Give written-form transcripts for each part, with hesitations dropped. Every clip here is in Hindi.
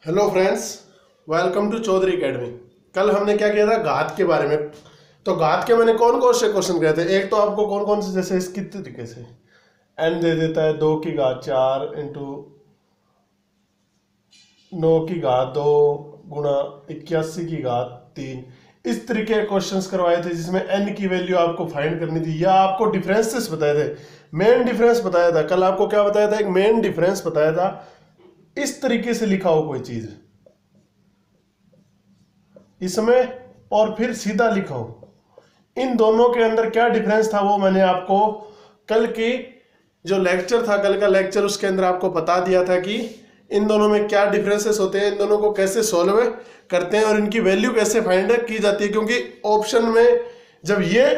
Hello friends, welcome to Chaudhary academy. कल हमने क्या किया था, घात के बारे में। तो घात के मैंने कौन कौन से क्वेश्चन किए थे। एक तो आपको कौन कौन से, जैसे इस किस तरीके से एन दे देता है 2 की घात 4 इंटू 9 की घात 2 गुणा 81 की घात 3। इस तरीके के क्वेश्चंस करवाए थे जिसमें एन की वैल्यू आपको फाइंड करनी थी या आपको डिफरेंसेस बताए थे। मेन डिफरेंस बताया था कल आपको, क्या बताया था, एक मेन डिफरेंस बताया था। इस तरीके से लिखा हो कोई चीज इसमें और फिर सीधा लिखो, इन दोनों के अंदर क्या डिफरेंस था वो मैंने आपको कल की जो लेक्चर था, कल का लेक्चर, उसके अंदर आपको बता दिया था कि इन दोनों में क्या डिफरेंसेस होते हैं, इन दोनों को कैसे सॉल्व करते हैं और इनकी वैल्यू कैसे फाइंड की जाती है। क्योंकि ऑप्शन में जब ये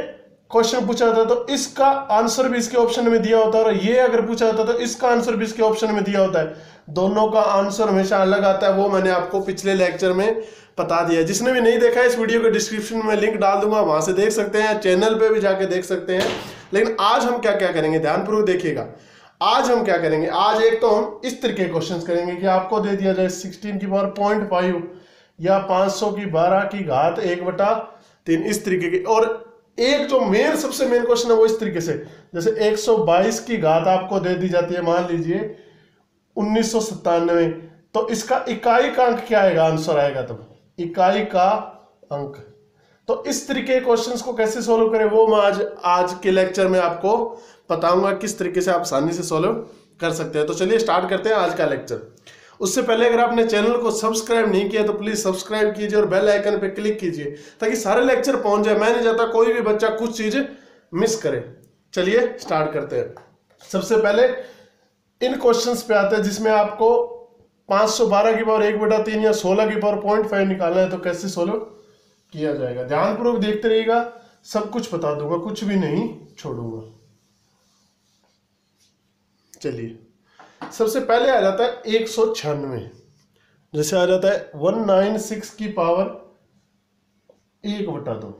क्वेश्चन पूछा जाता है तो इसका आंसर भी इसके ऑप्शन में दिया होता है, और ये अगर पूछा जाता है तो इसका आंसर भी इसके ऑप्शन में दिया होता है। दोनों का आंसर हमेशा अलग आता है, वो मैंने आपको पिछले लेक्चर में बता दिया। जिसने भी नहीं देखा, इस वीडियो के डिस्क्रिप्शन में लिंक डाल दूंगा, वहां से देख सकते हैं, चैनल पे भी जाके देख सकते हैं। लेकिन आज हम क्या क्या करेंगे, ध्यानपूर्वक देखिएगा। आज हम क्या करेंगे, आज एक तो हम इस तरीके के क्वेश्चंस करेंगे कि आपको दे दिया जाए 16 की पावर 0.5 या 500 की 12 की घात 1/3, इस तरीके के। और एक जो मेन सबसे मेन क्वेश्चन है वो इस तरीके से, जैसे 122 की घात आपको दे दी जाती है, मान लीजिए 1997, तो इसका इकाई का अंक क्या आएगा, आंसर आएगा तब इकाई का अंक। तो इस तरीके के क्वेश्चंस को कैसे सॉल्व करें वो मैं आज के लेक्चर में आपको बताऊंगा, किस तरीके से आप आसानी से सॉल्व कर सकते हैं। तो चलिए स्टार्ट करते हैं आज का लेक्चर। उससे पहले अगर आपने चैनल को सब्सक्राइब नहीं किया तो प्लीज सब्सक्राइब कीजिए और बेल आइकन पे क्लिक कीजिए ताकि सारे लेक्चर पहुंच जाए। मैं नहीं चाहता कोई भी बच्चा कुछ चीज मिस करे। चलिए स्टार्ट करते हैं। सबसे पहले इन क्वेश्चंस पे आते हैं जिसमें आपको 512 की पावर 1/3 या 16 की पावर 0.5 निकालना है। तो कैसे सोल्व किया जाएगा, ध्यानपूर्वक देखते रहिएगा, सब कुछ बता दूंगा, कुछ भी नहीं छोड़ूंगा। चलिए सबसे पहले आ जाता है 196, जैसे आ जाता है 196 की पावर 1/2,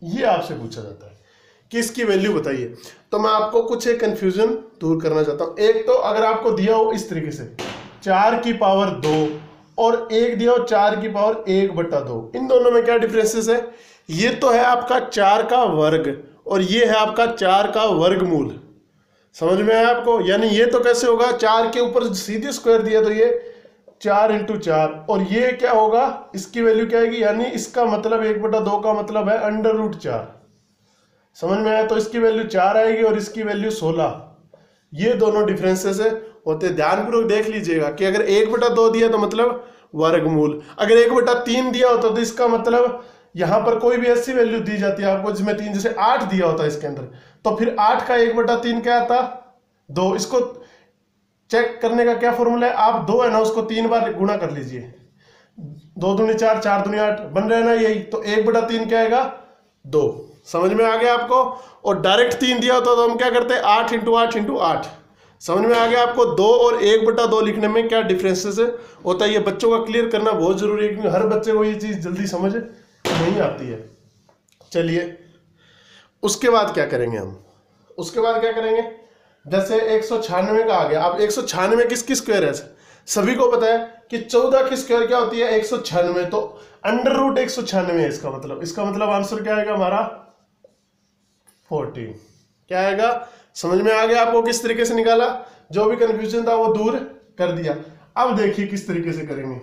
ये आपसे पूछा जाता है कि इसकी वैल्यू बताइए। तो मैं आपको कुछ एक कंफ्यूजन दूर करना चाहता हूं। एक तो अगर आपको दिया हो इस तरीके से 4 की पावर 2 और एक दिया हो 4 की पावर 1/2, इन दोनों में क्या डिफरेंसेस है। ये तो है आपका 4 का वर्ग और ये है आपका 4 का वर्गमूल। समझ में आया आपको, यानी ये तो कैसे होगा, 4 के ऊपर सीधे स्क्वायर दिया तो ये 4 × 4, और ये क्या होगा, इसकी वैल्यू क्या आएगी, यानी इसका मतलब 1/2 का मतलब है √4। समझ में आया, तो इसकी वैल्यू 4 आएगी और इसकी वैल्यू 16। ये दोनों डिफरेंसेस होते, ध्यानपूर्वक देख लीजिएगा कि अगर 1/2 दिया तो मतलब वर्गमूल, अगर 1/3 दिया होता तो इसका मतलब यहां पर कोई भी ऐसी वैल्यू दी जाती है आपको जिसमें 3, जैसे 8 दिया होता है इसके अंदर, तो फिर 8 का 1/3 क्या आता, 2। इसको चेक करने का क्या फॉर्मूला है, आप 2 है ना उसको 3 बार गुणा कर लीजिए, 2 दूनी 4, 4 दूनी 8 बन रहा है ना यही, तो 1/3 क्या आएगा, 2। समझ में आ गया आपको। और डायरेक्ट 3 दिया होता तो हम क्या करते हैं, 8 × 8 × 8। समझ में आ गया आपको। 2 और 1/2 लिखने में क्या डिफरेंसेस होता है, ये बच्चों का क्लियर करना बहुत जरूरी है क्योंकि हर बच्चे को ये चीज जल्दी समझ नहीं आती है। चलिए उसके बाद क्या करेंगे हम, उसके बाद क्या करेंगे, जैसे 196 का आ गया। अब 196 किसकी स्क्वायर है, सभी को पता है कि 14 की स्क्वायर क्या होती है, 196, तो √196 है इसका मतलब आंसर क्या आएगा हमारा 14। क्या आएगा, समझ में आ गया आपको किस तरीके से निकाला, जो भी कंफ्यूजन था वो दूर कर दिया। अब देखिए किस तरीके से करेंगे।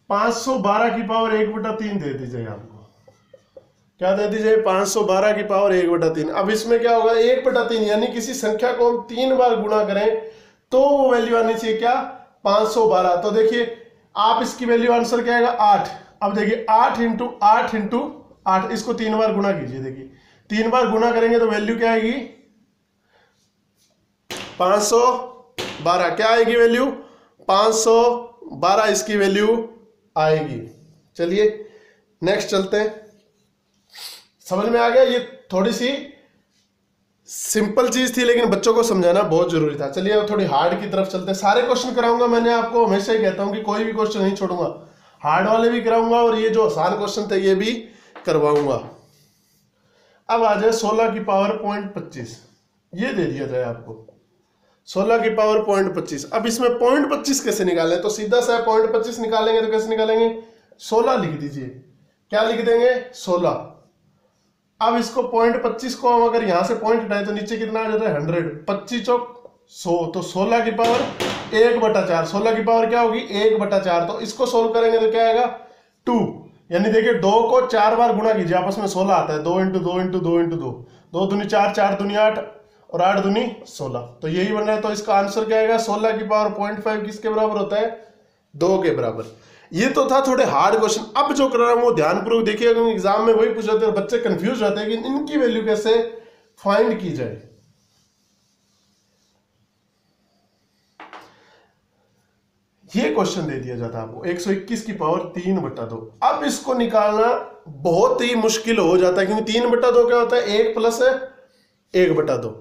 512 की पावर 1/3 दे दी जाए आपको, क्या दे दी जाए, 512 की पावर 1/3। अब इसमें क्या होगा, 1/3 यानी किसी संख्या को हम 3 बार गुणा करें तो वो वैल्यू आनी चाहिए क्या, 512। तो देखिए आप इसकी वैल्यू आंसर क्या आएगा, 8। अब देखिए 8 × 8 × 8, इसको 3 बार गुणा कीजिए। देखिए 3 बार गुणा करेंगे तो वैल्यू क्या आएगी, 512। क्या आएगी वैल्यू, 512 इसकी वैल्यू आएगी। चलिए नेक्स्ट चलते हैं। समझ में आ गया, ये थोड़ी सी सिंपल चीज थी लेकिन बच्चों को समझाना बहुत जरूरी था। चलिए अब थोड़ी हार्ड की तरफ चलते हैं। सारे क्वेश्चन कराऊंगा, मैंने आपको हमेशा ही कहता हूं कि कोई भी क्वेश्चन नहीं छोड़ूंगा, हार्ड वाले भी कराऊंगा और ये जो आसान क्वेश्चन थे ये भी करवाऊंगा। अब आ जाए 16 की पावर 0.25, ये दे दिया जाए आपको। 16 की पावर 0.25। अब इसमें 0.25 कैसे निकालें, तो सीधा सा 0.25 निकालेंगे तो कैसे निकालेंगे, 16 लिख दीजिए। क्या लिख देंगे, 16। अब इसको 0.25 को हम अगर यहां से पॉइंट हटाए तो नीचे कितना आ जाता है 100, 25 चौक 100, तो 16 की पावर 1/4। 16 की पावर क्या होगी 1/4। तो इसको सोल्व करेंगे तो क्या आएगा 2, यानी देखिए 2 को 4 बार गुणा कीजिए, आपस में 16 आता है, 2 × 2 × 2 × 2, 2 दूनी 4, 4 दूनी 8 और 8 दूनी 16, तो यही बन रहा है। तो इसका आंसर क्या आएगा, 16 की पावर 0.5 किसके बराबर होता है, 2 के बराबर। ये तो था थोड़े हार्ड क्वेश्चन। अब जो कर रहा हूं वो ध्यानपूर्वक देखिएगा, क्योंकि एग्जाम में वही पूछ जाते हैं, बच्चे कंफ्यूज रहते हैं कि इनकी वैल्यू कैसे फाइंड की जाए। ये क्वेश्चन दे दिया जाता है आपको 121 की पावर 3/2। अब इसको निकालना बहुत ही मुश्किल हो जाता है, क्योंकि 3/2 क्या होता है, 1 + 1/2।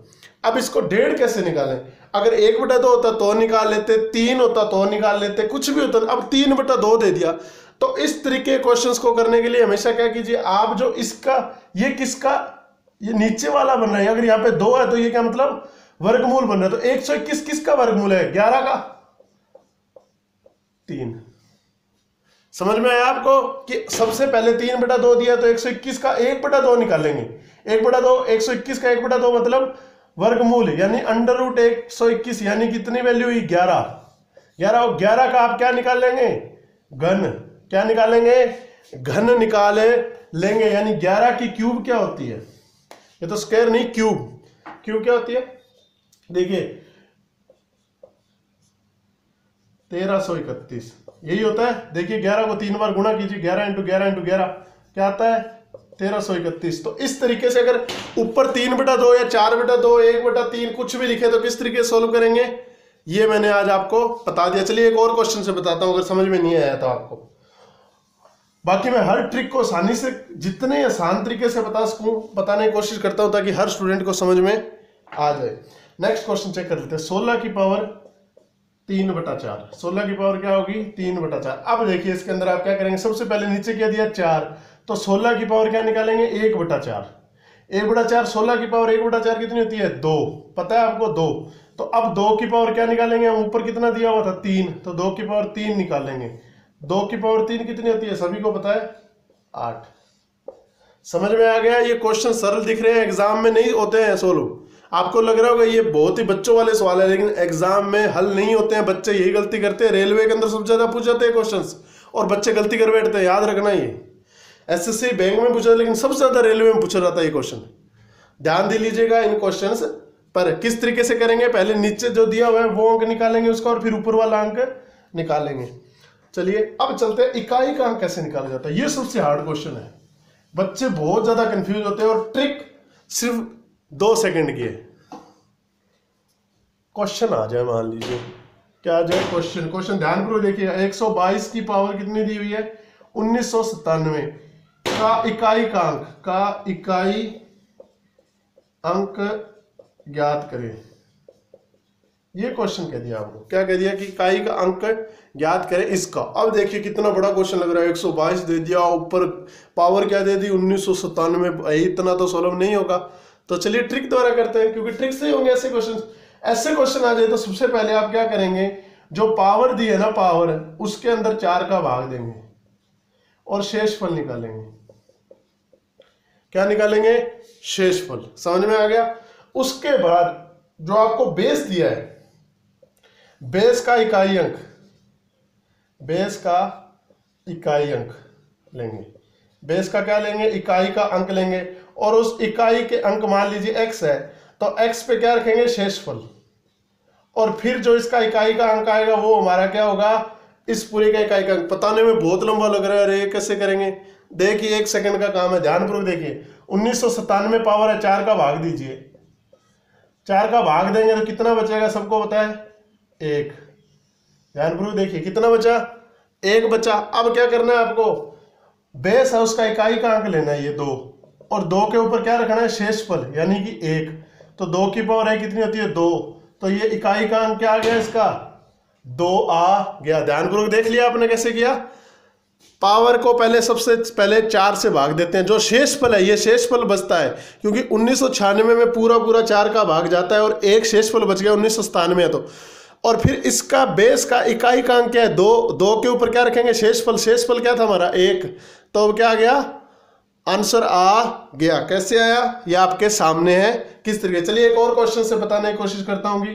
अब इसको 1.5 कैसे निकालें, अगर 1/2 होता तो निकाल लेते, 3 होता तो निकाल लेते, कुछ भी होता। अब 3/2 दे दिया। तो इस तरीके क्वेश्चंस को करने के लिए हमेशा क्या कीजिए, आप जो इसका ये किसका, ये नीचे वाला बन रहा है, अगर यहाँ पे 2 है तो ये क्या मतलब वर्गमूल बन रहा है। तो 121 किसका वर्गमूल है, 11 का 3। समझ में आया आपको कि सबसे पहले 3/2 दिया तो 121 का 1/2 निकालेंगे। 1/2 121 का 1/2 मतलब वर्गमूल, यानी √121, यानी कितनी वैल्यू हुई 11। 11 का आप क्या निकाल लेंगे, घन। क्या निकालेंगे, घन निकाले लेंगे, यानी 11 की क्यूब क्या होती है, ये तो स्क्वायर नहीं क्यूब। क्यूब क्या होती है, देखिए 1331 यही होता है। देखिए 11 को 3 बार गुणा कीजिए, 11 × 11 × 11 क्या आता है 1331। तो इस तरीके से अगर ऊपर 3/2 या 4/2 1/3 कुछ भी लिखे तो किस तरीके से सोल्व करेंगे, ये मैंने आज आपको बता दिया। चलिए एक और क्वेश्चन से बताता हूं, अगर समझ में नहीं आया तो आपको। बाकी मैं हर ट्रिक को आसानी से जितने आसान तरीके से बता सकूं बताने की कोशिश करता हूं, ताकि हर स्टूडेंट को समझ में आ जाए। नेक्स्ट क्वेश्चन चेक कर लेते हैं। 16 की पावर 3/4। 16 की पावर क्या होगी 3/4। अब देखिए इसके अंदर आप क्या करेंगे, सबसे पहले नीचे क्या दिया 4, तो 16 की पावर क्या निकालेंगे 1/4। 1/4 16 की पावर 1/4 कितनी होती है 2, पता है आपको 2। तो अब 2 की पावर क्या निकालेंगे, हम ऊपर कितना दिया हुआ था 3, तो 2 की पावर 3 निकालेंगे। 2 की पावर 3 कितनी होती है, सभी को पता है 8। समझ में आ गया। ये क्वेश्चन सरल दिख रहे हैं, एग्जाम में नहीं होते हैं सोल्व। आपको लग रहा होगा ये बहुत ही बच्चों वाले सवाल है, लेकिन एग्जाम में हल नहीं होते हैं। बच्चे यही गलती करते हैं, रेलवे के अंदर सबसे ज्यादा पूछ जाते हैं क्वेश्चंस और बच्चे गलती कर बैठते हैं। याद रखना, ये एसएससी बैंक में पूछा, लेकिन सबसे ज्यादा रेलवे में पूछा जाता है ये क्वेश्चन। ध्यान दे लीजिएगा इन क्वेश्चंस पर। किस तरीके से करेंगे, पहले नीचे जो दिया हुआ है वो अंक निकालेंगे उसका, और फिर ऊपर वाला अंक निकालेंगे। चलिए अब चलते हैं, इकाई का अंक कैसे निकाला जाता है। ये सबसे हार्ड क्वेश्चन है, बच्चे बहुत ज्यादा कंफ्यूज होते हैं, और ट्रिक सिर्फ 2 सेकंड की है। क्वेश्चन आ जाए, मान लीजिए क्या आ जाए क्वेश्चन ध्यानपूर्वक देखिए। 122 की पावर कितनी दी हुई है 1997 का इकाई अंक ज्ञात करें। ये क्वेश्चन कह दिया आपको, क्या कह दिया कि इकाई का अंक ज्ञात करें इसका। अब देखिए कितना बड़ा क्वेश्चन लग रहा है, 122 दे दिया, ऊपर पावर क्या दे दी 1997। इतना तो सोल्व नहीं होगा, तो चलिए ट्रिक द्वारा करते हैं, क्योंकि ट्रिक से ही होंगे ऐसे क्वेश्चन। ऐसे क्वेश्चन आ जाए तो सबसे पहले आप क्या करेंगे, जो पावर दी है ना पावर, उसके अंदर 4 का भाग देंगे और शेषफल निकालेंगे। क्या निकालेंगे, शेषफल। समझ में आ गया। उसके बाद जो आपको बेस दिया है, बेस का इकाई अंक लेंगे। बेस का क्या लेंगे, इकाई का अंक लेंगे, और उस इकाई के अंक मान लीजिए x है, तो x पे क्या रखेंगे, शेषफल। और फिर जो इसका इकाई का अंक आएगा वो हमारा क्या होगा, इस पूरे का इकाई का अंक। बताने में बहुत लंबा लग रहा है, अरे कैसे करेंगे, देखिए 1 सेकंड का काम है, ध्यानपूर्वक देखिए। 1997 पावर है, 4 का भाग दीजिए। 4 का भाग देंगे तो कितना बचेगा, सबको पता है 1। ध्यानपूर्वक देखिए कितना बचा, 1 बचा। अब क्या करना है आपको, बेस है उसका इकाई का अंक लेना है ये 2, और 2 के ऊपर क्या रखना है, शेषफल, यानी कि 1। तो 2 की पावर है कितनी होती है 2, तो ये इकाई का अंक क्या आ गया, इसका 2 आ गया। ध्यानपूर्वक देख लिया आपने कैसे किया। पावर को पहले सबसे पहले 4 से भाग देते हैं, जो शेषफल है ये शेषफल बचता है, क्योंकि 1996 में पूरा पूरा 4 का भाग जाता है और एक शेषफल बच गया 1997 है। तो और फिर इसका बेस का इकाई का अंक क्या है 2, 2 के ऊपर क्या रखेंगे शेषफल, शेषफल क्या था हमारा 1, तो अब क्या आ गया आंसर आ गया। कैसे आया ये आपके सामने है किस तरीके। चलिए एक और क्वेश्चन से बताने की कोशिश करता हूँ कि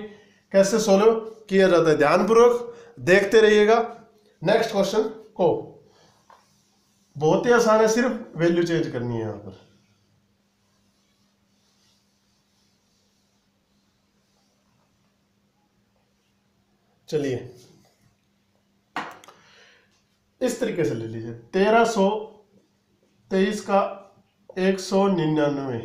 कैसे सोल्व किया जाता है, ध्यानपूर्वक देखते रहिएगा। नेक्स्ट क्वेश्चन को बहुत ही आसान है, सिर्फ वैल्यू चेंज करनी है यहां पर। चलिए इस तरीके से ले लीजिए 1323 का 199।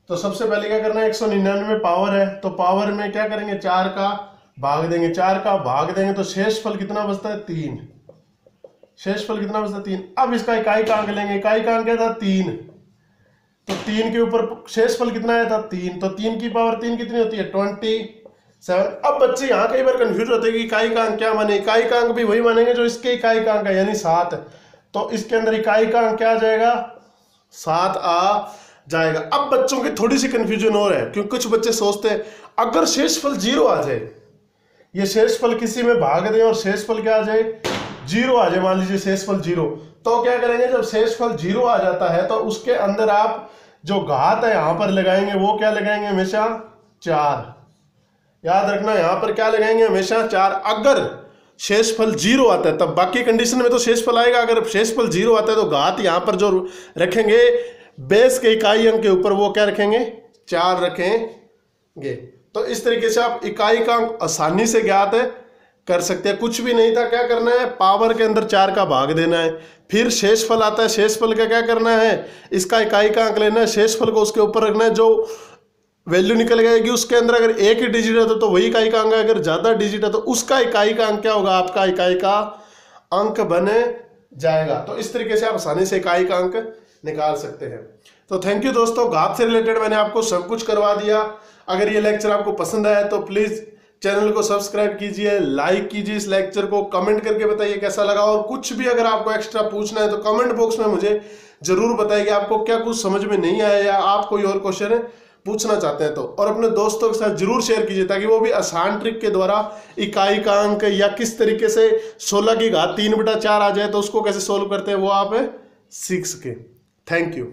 तो सबसे पहले क्या करना है 199 पावर है, तो पावर में क्या करेंगे 4 का भाग देंगे, 4 का भाग देंगे तो शेषफल कितना बचता है 3, शेषफल कितना बचता है 3। अब इसका इकाई का अंक लेंगे, इकाई का अंक क्या था 3, तो 3 के ऊपर शेषफल कितना आया था 3, तो 3 की पावर 3 कितनी होती है 27। अब बच्चे यहाँ कई बार कंफ्यूज होते हैं कि इकाई का अंक क्या माने, इकाई का अंक भी वही मानेंगे जो इसके इकाई का अंक है यानी 7, तो इसके अंदर इकाई का अंक क्या आ जाएगा 7 आ जाएगा। अब बच्चों की थोड़ी सी कंफ्यूजन हो रहा है, क्योंकि कुछ बच्चे सोचते हैं अगर शेषफल 0 आ जाए, ये शेषफल किसी में भाग दें और शेषफल क्या आ जाए 0 आ जाए, मान लीजिए शेषफल 0, तो क्या करेंगे जब शेषफल 0 आ जाता है तो उसके अंदर आप जो घात है यहां पर लगाएंगे वो क्या लगाएंगे हमेशा 4। याद रखना यहां पर क्या लगाएंगे हमेशा 4। अगर शेषफल 0 आता है तब बाकी कंडीशन में तो शेषफल आएगा, अगर शेषफल 0 आता है तो घात यहां पर जो रखेंगे बेस के इकाई अंक के ऊपर वो क्या रखेंगे 4 रखेंगे। तो इस तरीके से आप इकाई का अंक आसानी से ज्ञात कर सकते हैं। कुछ भी नहीं था, क्या करना है पावर के अंदर 4 का भाग देना है, फिर शेषफल आता है, शेषफल का क्या करना है इसका इकाई का अंक लेना है, शेषफल को उसके ऊपर रखना है, जो वैल्यू निकल जाएगी उसके अंदर अगर एक ही डिजिट है तो वही इकाई का अंक है, अगर ज्यादा डिजिट है तो उसका इकाई का अंक क्या होगा आपका इकाई का अंक बन जाएगा। तो इस तरीके से आप आसानी से इकाई का अंक निकाल सकते हैं। तो थैंक यू दोस्तों, घात से रिलेटेड मैंने आपको सब कुछ करवा दिया। अगर ये लेक्चर आपको पसंद आया तो प्लीज चैनल को सब्सक्राइब कीजिए, लाइक कीजिए इस लेक्चर को, कमेंट करके बताइए कैसा लगा, और कुछ भी अगर आपको एक्स्ट्रा पूछना है तो कमेंट बॉक्स में मुझे जरूर बताइए कि आपको क्या कुछ समझ में नहीं आया या आप कोई और क्वेश्चन पूछना चाहते हैं तो, और अपने दोस्तों के साथ जरूर शेयर कीजिए ताकि वो भी आसान ट्रिक के द्वारा इकाई का अंक या किस तरीके से 16 की घात 3/4 आ जाए तो उसको कैसे सोल्व करते हैं वो आप सीख सके। Thank you.